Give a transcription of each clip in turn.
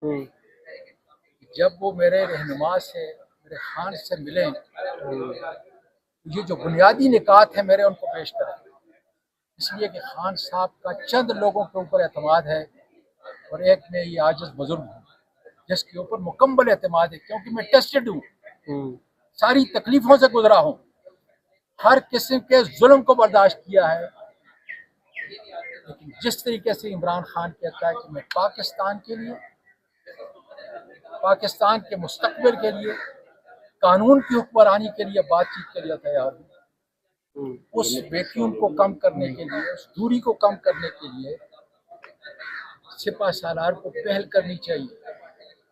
हम्म। जब वो मेरे रहनुमा से, मेरे खान से मिले, ये जो बुनियादी निकात है मेरे उनको पेश करें, इसलिए कि खान साहब का चंद लोगों के ऊपर एतमाद है और एक में ये आजिज़ बुजुर्ग हूँ जिसके ऊपर मुकम्मल एतमाद है, क्योंकि मैं टेस्टेड हूँ, सारी तकलीफों से गुजरा हूँ, हर किस्म के जुल्म को बर्दाश्त किया है। लेकिन जिस तरीके से इमरान खान कहता है कि मैं पाकिस्तान के लिए, पाकिस्तान के मुस्तकबिल के लिए, कानून की हुक्मरानी के लिए बातचीत के लिए तैयार हूँ, उस वैक्यूम को कम करने के लिए, उस दूरी को कम करने के लिए सिपा सालार को पहल करनी चाहिए,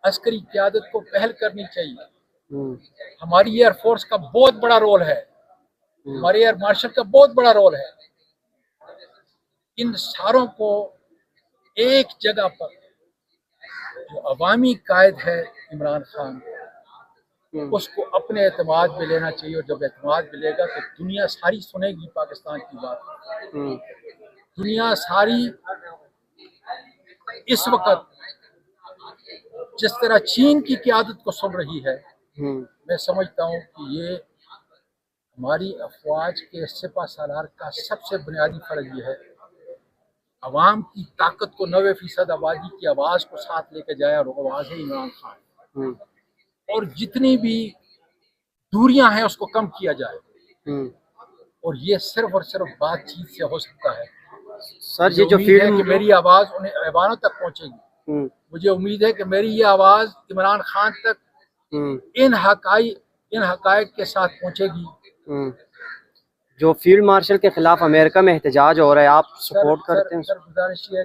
अस्करी क़यादत को पहल करनी चाहिए। हमारी एयरफोर्स का बहुत बड़ा रोल है, हमारे एयर मार्शल का बहुत बड़ा रोल है। इन सारों को एक जगह पर, जो अवामी कायद है इमरान खान, उसको अपने एतमाद में लेना चाहिए। और जब एतमाद मिलेगा तो दुनिया सारी सुनेगी पाकिस्तान की बात। दुनिया सारी इस वक्त जिस तरह चीन की क़यादत को सुन रही है, मैं समझता हूँ कि ये हमारी अफवाज के सिपा सालार का सबसे बुनियादी फर्ज ये है, अवाम की ताकत को 90% आबादी की आवाज़ को साथ लेके जाए, और आवाज़ है इमरान खान। और जितनी भी दूरियां हैं उसको कम किया जाए, और ये सिर्फ और सिर्फ बातचीत से हो सकता है। सर ये जो उम्मीद है कि मेरी आवाज़ उन्हें ऐवानों तक पहुंचेगी। मुझे उम्मीद है कि मेरी ये आवाज़ इमरान खान तक इन हकायक के साथ पहुंचेगी। जो फील्ड मार्शल के खिलाफ अमेरिका में एहतजाज हो रहा है, आप सपोर्ट करते हैं? सर गुजारिश ये है